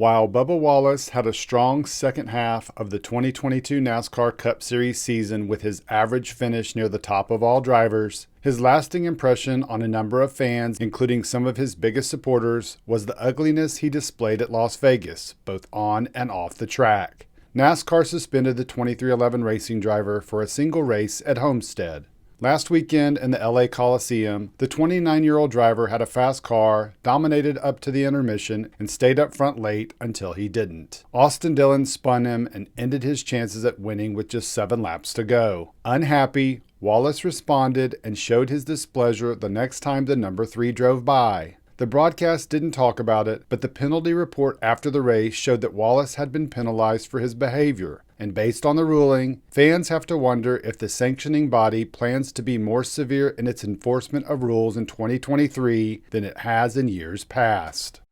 While Bubba Wallace had a strong second half of the 2022 NASCAR Cup Series season with his average finish near the top of all drivers, his lasting impression on a number of fans, including some of his biggest supporters, was the ugliness he displayed at Las Vegas, both on and off the track. NASCAR suspended the 2311 racing driver for a single race at Homestead. Last weekend in the LA Coliseum, the 29-year-old driver had a fast car, dominated up to the intermission, and stayed up front late until he didn't. Austin Dillon spun him and ended his chances at winning with just 7 laps to go. Unhappy, Wallace responded and showed his displeasure the next time the number 3 drove by. The broadcast didn't talk about it, but the penalty report after the race showed that Wallace had been penalized for his behavior. And based on the ruling, fans have to wonder if the sanctioning body plans to be more severe in its enforcement of rules in 2023 than it has in years past.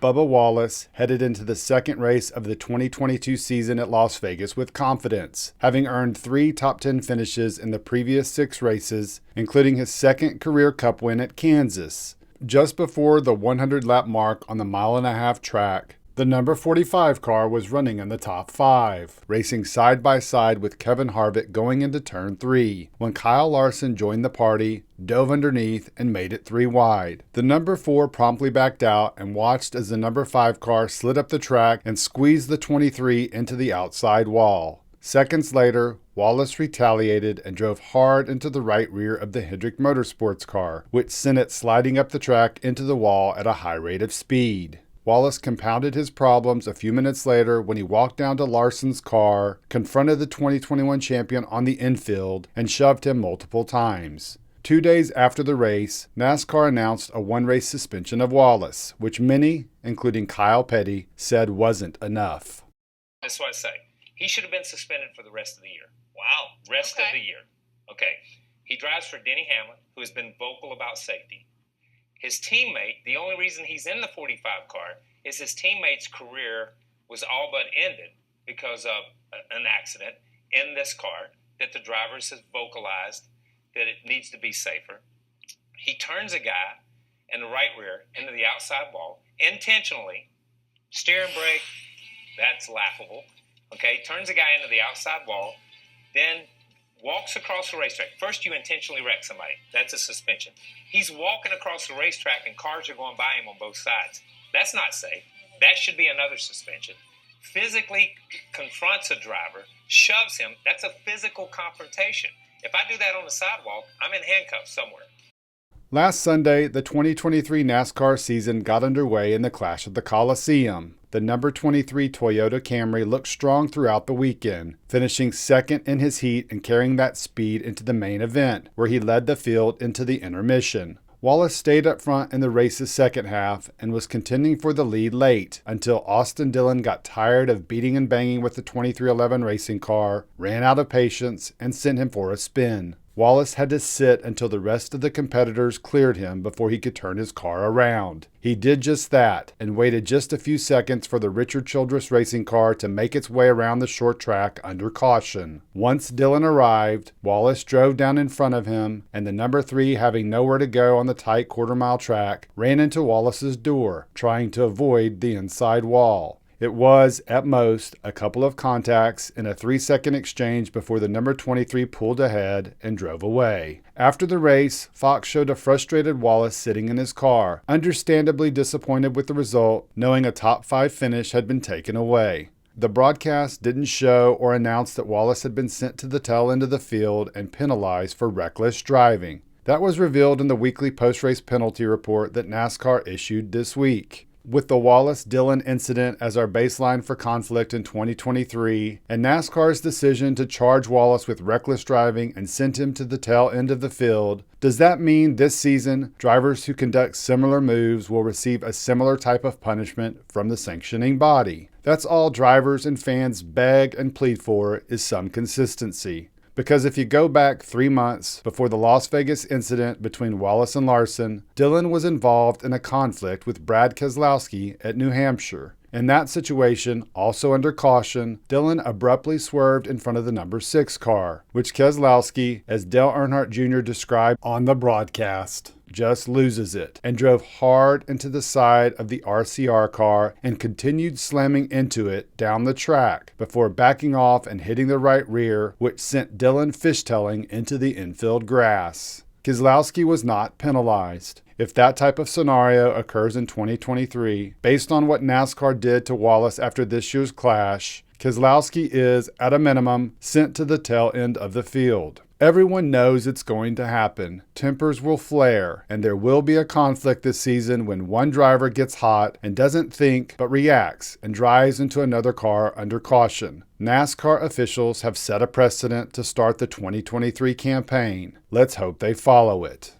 Bubba Wallace headed into the second race of the 2022 season at Las Vegas with confidence, having earned 3 top 10 finishes in the previous 6 races, including his second career Cup win at Kansas. Just before the 100-lap mark on the mile-and-a-half track, the number 45 car was running in the top 5, racing side by side with Kevin Harvick going into turn 3, when Kyle Larson joined the party, dove underneath, and made it 3 wide. The number 4 promptly backed out and watched as the number 5 car slid up the track and squeezed the 23 into the outside wall. Seconds later, Wallace retaliated and drove hard into the right rear of the Hendrick Motorsports car, which sent it sliding up the track into the wall at a high rate of speed. Wallace compounded his problems a few minutes later when he walked down to Larson's car, confronted the 2021 champion on the infield, and shoved him multiple times. 2 days after the race, NASCAR announced a 1-race suspension of Wallace, which many, including Kyle Petty, said wasn't enough. That's what I say. He should have been suspended for the rest of the year. Wow. Rest of the year. Okay. He drives for Denny Hamlin, who has been vocal about safety. His teammate, the only reason he's in the 45 car is his teammate's career was all but ended because of an accident in this car that the drivers have vocalized that it needs to be safer. He turns a guy in the right rear into the outside wall intentionally. Steer and brake, that's laughable. Okay, turns a guy into the outside wall, then walks across the racetrack. First, you intentionally wreck somebody. That's a suspension. He's walking across the racetrack and cars are going by him on both sides. That's not safe. That should be another suspension. Physically confronts a driver, shoves him. That's a physical confrontation. If I do that on the sidewalk, I'm in handcuffs somewhere. Last Sunday, the 2023 NASCAR season got underway in the clash at the Coliseum. The number 23 Toyota Camry looked strong throughout the weekend, finishing second in his heat and carrying that speed into the main event, where he led the field into the intermission. Wallace stayed up front in the race's second half and was contending for the lead late until Austin Dillon got tired of beating and banging with the 2311 racing car, ran out of patience, and sent him for a spin. Wallace had to sit until the rest of the competitors cleared him before he could turn his car around. He did just that and waited just a few seconds for the Richard Childress racing car to make its way around the short track under caution. Once Dillon arrived, Wallace drove down in front of him, and the number 3, having nowhere to go on the tight quarter-mile track, ran into Wallace's door, trying to avoid the inside wall. It was, at most, a couple of contacts in a 3-second exchange before the number 23 pulled ahead and drove away. After the race, Fox showed a frustrated Wallace sitting in his car, understandably disappointed with the result, knowing a top 5 finish had been taken away. The broadcast didn't show or announce that Wallace had been sent to the tail end of the field and penalized for reckless driving. That was revealed in the weekly post-race penalty report that NASCAR issued this week. With the Wallace-Dillon incident as our baseline for conflict in 2023, and NASCAR's decision to charge Wallace with reckless driving and send him to the tail end of the field, does that mean this season drivers who conduct similar moves will receive a similar type of punishment from the sanctioning body? That's all drivers and fans beg and plead for, is some consistency. Because if you go back 3 months before the Las Vegas incident between Wallace and Larson, Dillon was involved in a conflict with Brad Keselowski at New Hampshire. In that situation, also under caution, Dillon abruptly swerved in front of the number 6 car, which Keselowski, as Dale Earnhardt Jr. described on the broadcast, just loses it, and drove hard into the side of the RCR car and continued slamming into it down the track before backing off and hitting the right rear, which sent Dillon fishtailing into the infield grass. Keselowski was not penalized. If that type of scenario occurs in 2023, based on what NASCAR did to Wallace after this year's clash, Keselowski is, at a minimum, sent to the tail end of the field. Everyone knows it's going to happen. Tempers will flare, and there will be a conflict this season when one driver gets hot and doesn't think but reacts and drives into another car under caution. NASCAR officials have set a precedent to start the 2023 campaign. Let's hope they follow it.